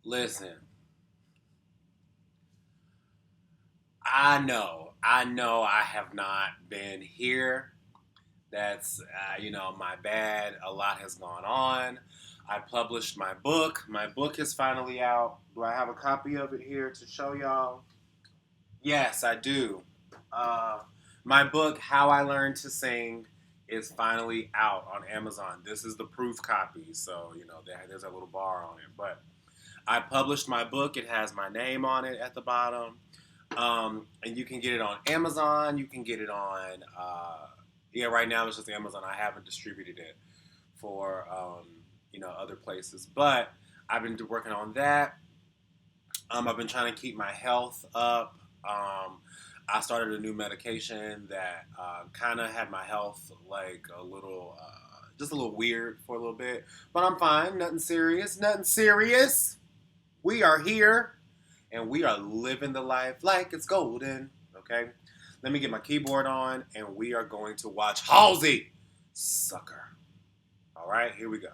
Listen, I know I have not been here. That's, my bad. A lot has gone on. I published my book. My book is finally out. Do I have a copy of it here to show y'all? Yes, I do. Uh, my book, How I Learned to Sing, is finally out on Amazon. This is the proof copy, so there's a little bar on it. But I published my book. It has my name on it at the bottom, and you can get it on Amazon. You can get it on, yeah. Right now it's just Amazon. I haven't distributed it for other places, but I've been working on that. I've been trying to keep my health up. I started a new medication that kind of had my health like a little, just a little weird for a little bit. But I'm fine. Nothing serious. Nothing serious. We are here and we are living the life like it's golden. Okay? Let me get my keyboard on and we are going to watch Halsey. Sucker. All right, here we go.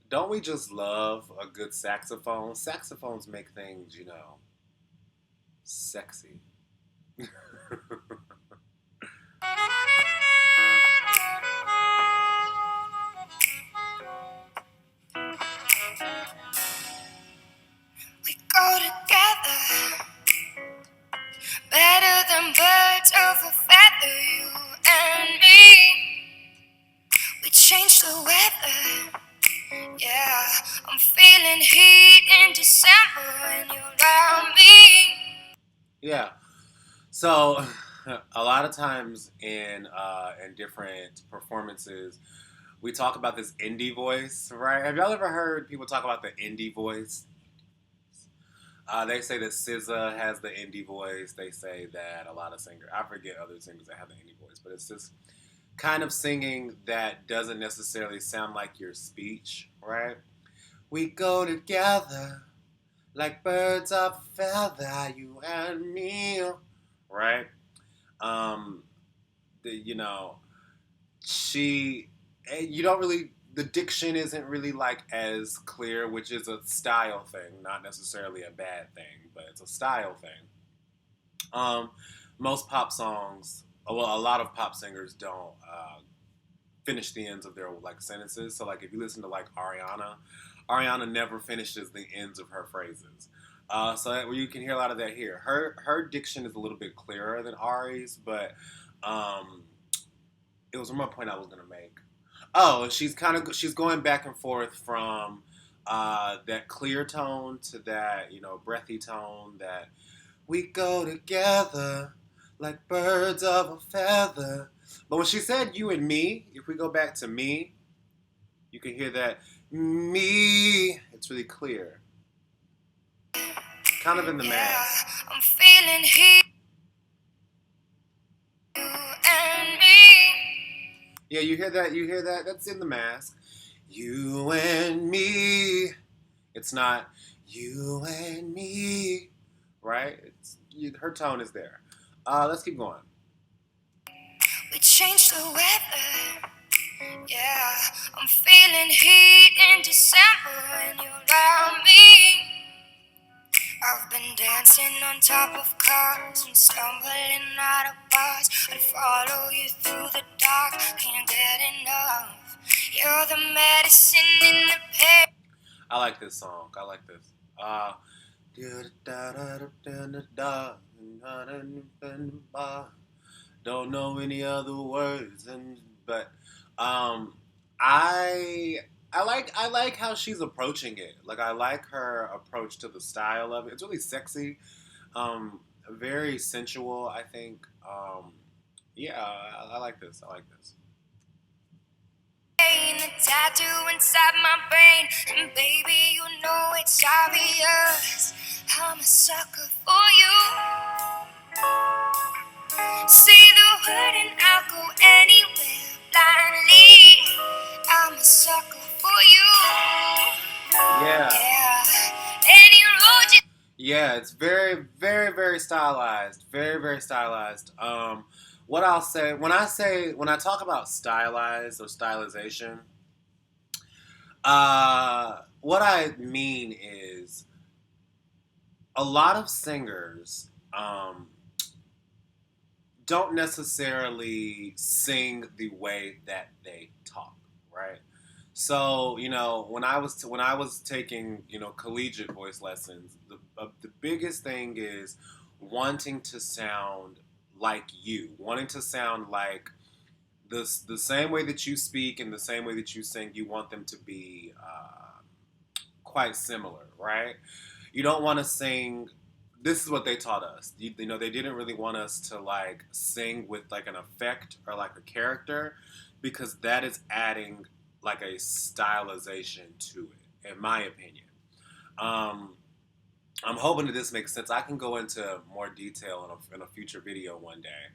Don't we just love a good saxophone? Saxophones make things, sexy. We go together, better than birds of a feather, you and me. We change the weather, yeah. I'm feeling heat in December when you're around me. Yeah. So, a lot of times in different performances, we talk about this indie voice, right? Have y'all ever heard people talk about the indie voice? They say that SZA has the indie voice. They say that a lot of singers, I forget other singers that have the indie voice, but it's this kind of singing that doesn't necessarily sound like your speech, right? We go together like birds of a feather, you and me, right? Um, the, you know, she, you don't really, the diction isn't really like as clear, which is a style thing, not necessarily a bad thing, but it's a style thing. Um, most pop songs, well, a lot of pop singers don't finish the ends of their like sentences. So like if you listen to like Ariana never finishes the ends of her phrases. So you can hear a lot of that here. Her diction is a little bit clearer than Ari's, but um, it was one more point I was gonna make. Oh, she's going back and forth from that clear tone to that breathy tone that we go together like birds of a feather. But when she said you and me, if we go back to me, you can hear that me. It's really clear, kind of in the Yeah, mask. I'm feeling heat, you and me. Yeah, you hear that? You hear that? That's in the mask. You and me. It's not you and me, right? Her tone is there. Let's keep going. We change the weather. Yeah, I'm feeling heat in December when you're around me. I've been dancing on top of cars and stumbling out of bars. I'd follow you through the dark, can't get enough. You're the medicine in the pain. I like this song. I like this. Don't know any other words, but um, I I like how she's approaching it. Like I like her approach to the style of it. It's really sexy, very sensual. I think. Yeah, I like this. I like this. The tattoo inside my brain, and baby, you know it's obvious. I'm a sucker for you. Say the word and I'll go anywhere blindly. I'm a sucker for you. Yeah, it's very, very, very stylized. Very, very stylized. What I'll say when I talk about stylized or stylization, what I mean is a lot of singers don't necessarily sing the way that they talk, right? So when I was taking collegiate voice lessons, the biggest thing is wanting to sound like you, wanting to sound like the same way that you speak and the same way that you sing. You want them to be quite similar, right? You don't want to sing. This is what they taught us. They didn't really want us to like sing with like an effect or like a character, because that is adding like a stylization to it, in my opinion. Um, I'm hoping that this makes sense. I can go into more detail in a future video one day.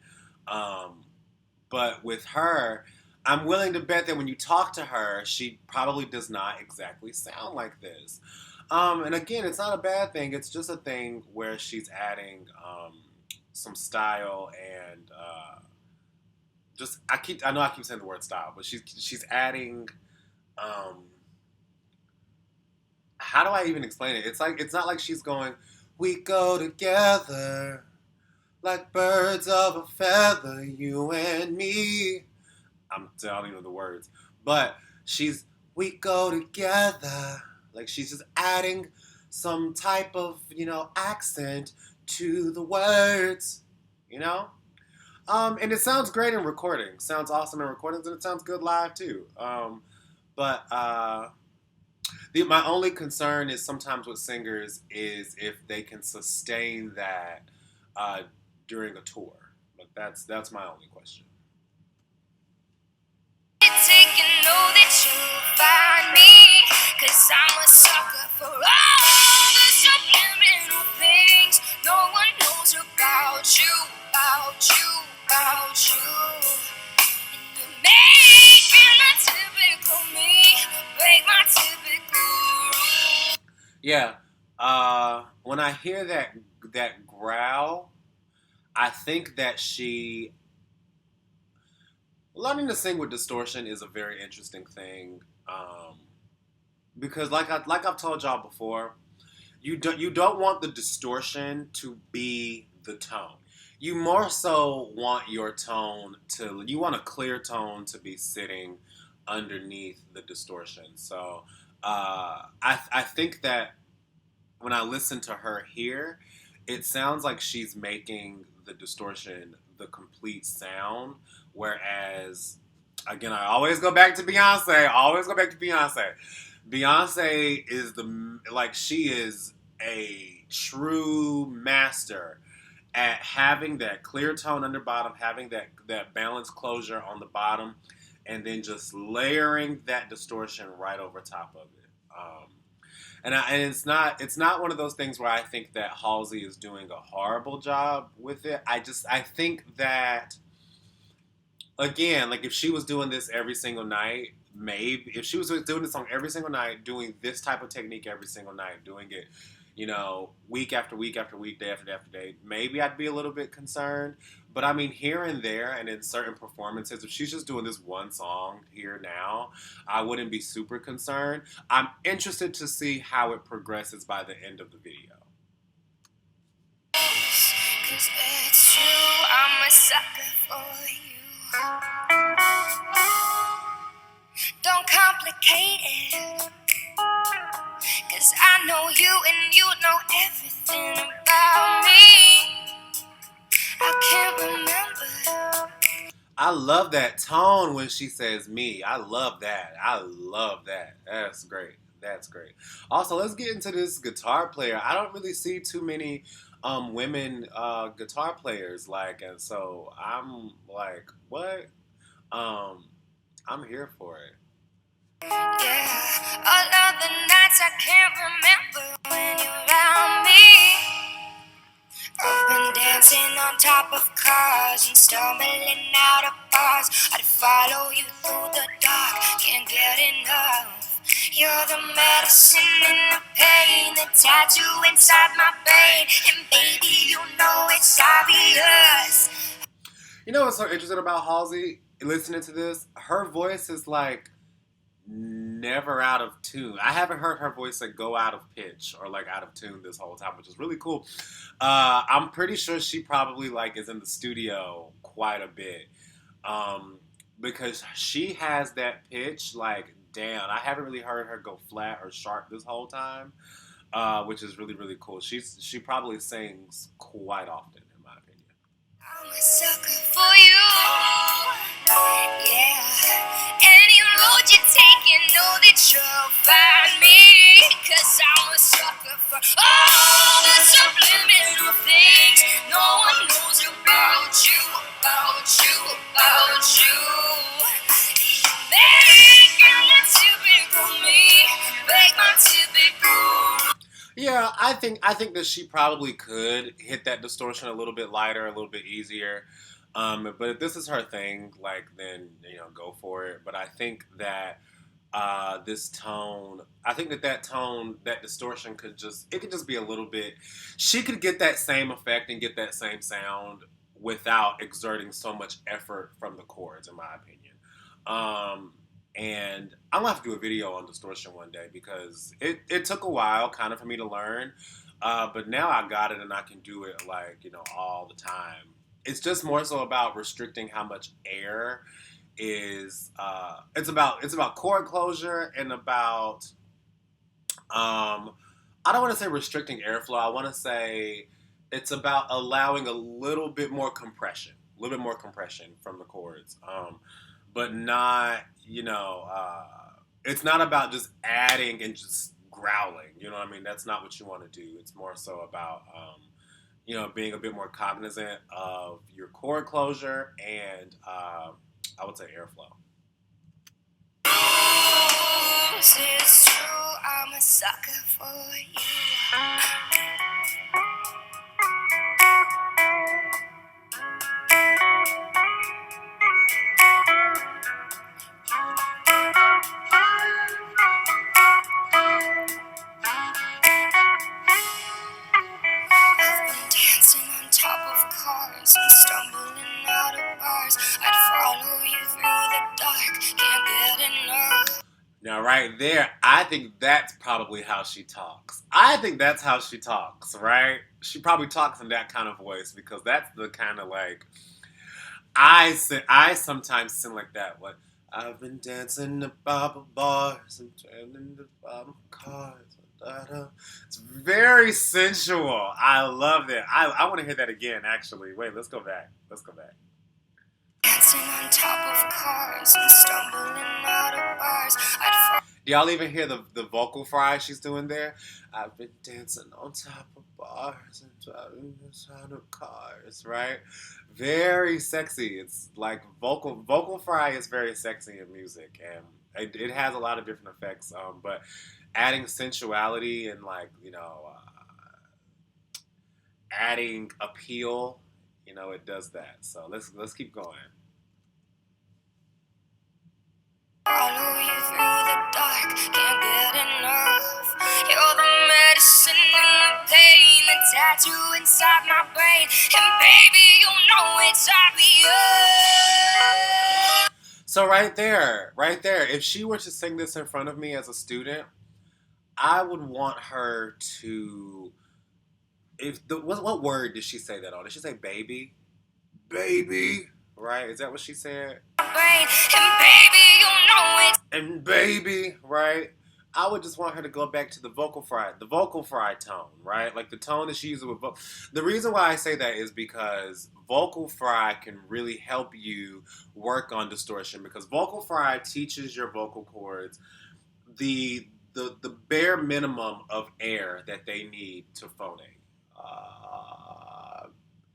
But with her, I'm willing to bet that when you talk to her, she probably does not exactly sound like this. And again, it's not a bad thing. It's just a thing where she's adding some style and just I know I keep saying the word style, but she's adding. Um, how do I even explain it? It's not like she's going. We go together like birds of a feather, you and me. I don't even know the words, but she's we go together. Like she's just adding some type of accent to the words, you know. And it sounds great in recordings. Sounds awesome in recordings, and it sounds good live too. But my only concern is sometimes with singers is if they can sustain that uh, during a tour. But that's my only question. Take and know that you'll find me, 'cause I'm a sucker for all the subliminal things no one knows about you, about you, about you. And you're making a typical me, break my typical rules. Yeah. When I hear that growl, I think that she learning to sing with distortion is a very interesting thing. Because like I've told y'all before, you don't want the distortion to be the tone. You more so want your tone to you want a clear tone to be sitting underneath the distortion. So I think that when I listen to her here, it sounds like she's making the distortion the complete sound. Whereas, again, I always go back to Beyonce. Always go back to Beyonce. Beyonce is she is a true master at having that clear tone under bottom, having that balanced closure on the bottom, and then just layering that distortion right over top of it. And it's not one of those things where I think that Halsey is doing a horrible job with it. I think that again, like if she was doing this every single night, maybe if she was doing this song every single night, doing this type of technique every single night, doing it, week after week after week, day after day after day, maybe I'd be a little bit concerned. But I mean, here and there, and in certain performances, if she's just doing this one song here now, I wouldn't be super concerned. I'm interested to see how it progresses by the end of the video. 'Cause it's true, I'm a sucker for you. Don't complicate it, 'cause I know you and you know everything about me. I can't remember. I love that tone when she says me. I love that. I love that. That's great. That's great. Also, let's get into this guitar player. I don't really see too many women guitar players and so I'm like, what? Um, I'm here for it. Yeah, all of the nights I can't remember when you're around me. I've been dancing on top of cars and stumbling out of bars. I'd follow you through the dark, can't get enough. You're You're the medicine in the pain, the tattoo inside my brain. And baby, you know it's obvious. You know what's so interesting about Halsey? Listening to this, her voice is like never out of tune. I haven't heard her voice like go out of pitch or like out of tune this whole time, which is really cool. I'm pretty sure she probably like is in the studio quite a bit, because she has that pitch like down. I haven't really heard her go flat or sharp this whole time, which is really really cool. She probably sings quite often, in my opinion. I'm a sucker for you, yeah. Any road you take, you know that you'll find me. Cause I'm a sucker for all the subliminal things no one knows about you, about you, about you. Making my typical me, make my typical. Yeah, I think that she probably could hit that distortion a little bit lighter, a little bit easier. But if this is her thing, like then go for it. But I think that this tone, I think that tone, that distortion could just be a little bit. She could get that same effect and get that same sound without exerting so much effort from the chords, in my opinion. Um, and I'm gonna have to do a video on distortion one day because it took a while kind of for me to learn. But now I got it and I can do it like, all the time. It's just more so about restricting how much air is it's about chord closure and about I don't want to say restricting airflow. I want to say it's about allowing a little bit more compression from the chords. But not, it's not about just adding and just growling. You know what I mean? That's not what you want to do. It's more so about, being a bit more cognizant of your chord closure and, I would say, airflow. It's true, I'm a sucker for you. I've been dancing on top of cars and stumbling out of bars. I'd follow you through the dark, can't get enough. Now, right there, I think that's probably how she talks. I think that's how she talks, right? She probably talks in that kind of voice because that's the kind of like I sometimes sing like that. Like I've been dancing to Bible bars and turning to Bible cars. Da-da. It's very sensual. I love that. I want to hear that again. Actually, wait. Let's go back. Let's go back. Dancing on top of cars and stumbling out of bars. I'd Do y'all even hear the vocal fry she's doing there? I've been dancing on top of bars and driving inside of cars, right? Very sexy. It's like vocal fry is very sexy in music, and it has a lot of different effects. But adding sensuality and like adding appeal, it does that. So let's keep going. follow you through the dark, can't get enough. You're the medicine and the pain, the tattoo inside my brain. And baby, you know it's obvious. So right there, if she were to sing this in front of me as a student, I would want her to. If the what word did she say that on? Did she say baby? Baby, right? Is that what she said? Brain. And baby, you know it's And baby, right? I would just want her to go back to the vocal fry tone, right? Like the tone that she uses with vocal. The reason why I say that is because vocal fry can really help you work on distortion because vocal fry teaches your vocal cords the bare minimum of air that they need to phonate.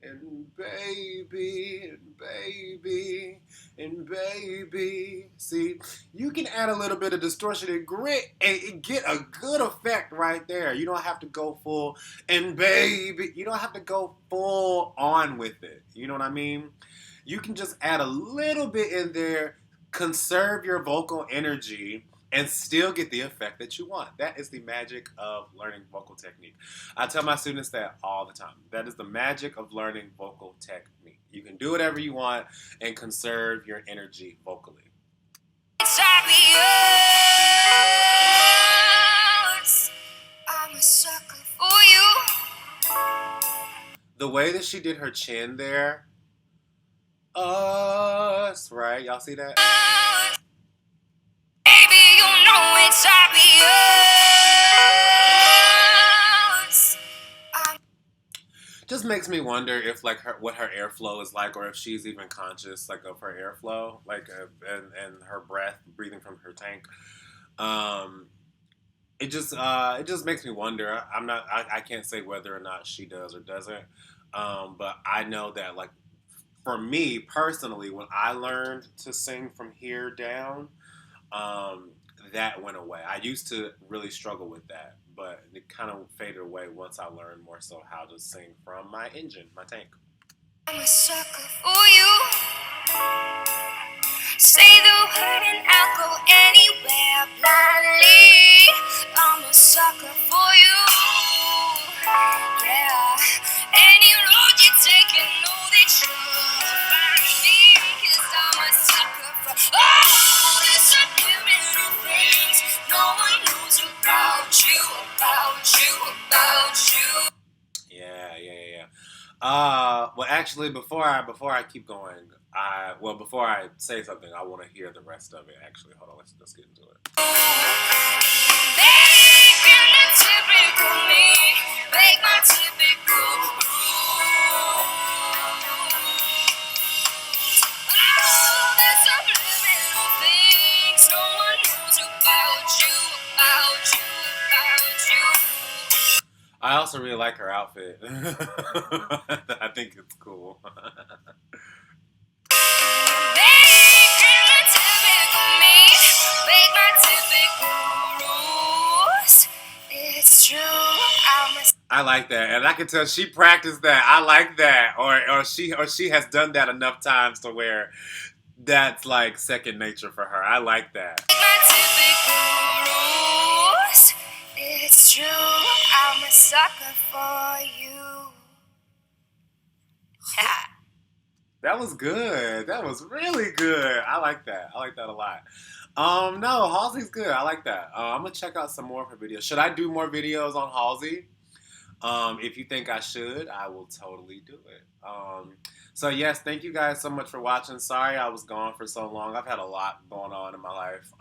And baby, and baby, and baby. See, you can add a little bit of distortion and grit and get a good effect right there. You don't have to go full, and baby, you don't have to go full on with it. You know what I mean? You can just add a little bit in there, conserve your vocal energy, and still get the effect that you want. That is the magic of learning vocal technique. I tell my students that all the time. That is the magic of learning vocal technique. You can do whatever you want and conserve your energy vocally. It's obvious I'm a sucker for you. The way that she did her chin there, us, right? Y'all see that? Baby, you know it's obvious. Just makes me wonder if like what her airflow is like, or if she's even conscious like of her airflow, like and her breath, breathing from her tank. Um, it just makes me wonder. I can't say whether or not she does or doesn't. But I know that like for me personally, when I learned to sing from here down, um, that went away. I used to really struggle with that, but it kind of faded away once I learned more so how to sing from my engine, my tank. I'm a sucker for you. Say the word and I'll go anywhere blindly. I'm a sucker for you. Yeah. Any road you take, you know that you'll find me. 'Cause I'm a sucker for all the subliminal things no one knows about you, about you, about you. Yeah. Well, actually, before I keep going, before I say something, I want to hear the rest of it. Actually, hold on, let's get into it. Making the typical me, make my typical all the subliminal things no one knows about you, about you, about you. I also really like her outfit. I think it's cool. Making the typical me, make my typical rules. It's true, I'm a I like that, and I can tell she practiced that. I like that, or she has done that enough times to where that's like second nature for her. I like that. my typical rules. It's true, I'm a sucker for you. Ha. That was good. That was really good. I like that. I like that a lot. No, Halsey's good. I like that. I'm gonna check out some more of her videos. Should I do more videos on Halsey? If you think I should, I will totally do it. So yes, thank you guys so much for watching. Sorry I was gone for so long. I've had a lot going on in my life.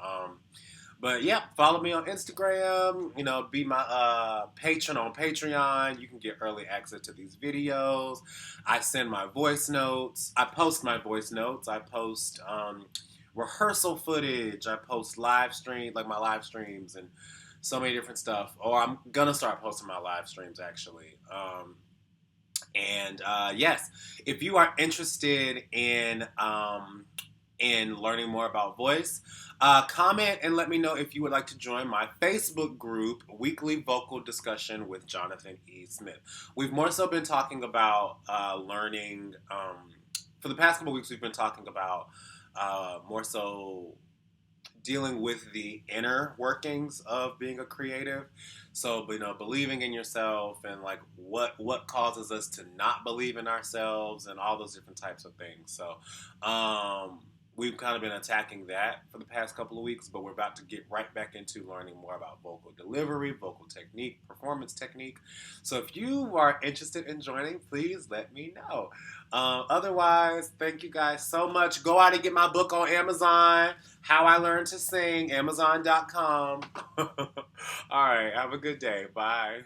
But yeah, follow me on Instagram. You know, be my patron on Patreon. You can get early access to these videos. I send my voice notes. I post my voice notes. I post rehearsal footage. I post like my live streams and so many different stuff. Or I'm gonna start posting my live streams actually. Yes, if you are interested in learning more about voice, comment and let me know if you would like to join my Facebook group, Weekly Vocal Discussion with Jonathan E. Smith. We've more so been talking about learning. For the past couple weeks, we've been talking about more so dealing with the inner workings of being a creative. So, you know, believing in yourself and like what causes us to not believe in ourselves and all those different types of things. So, we've kind of been attacking that for the past couple of weeks, but we're about to get right back into learning more about vocal delivery, vocal technique, performance technique. So if you are interested in joining, please let me know. Otherwise, thank you guys so much. Go out and get my book on Amazon, How I Learned to Sing, Amazon.com. All right, have a good day. Bye.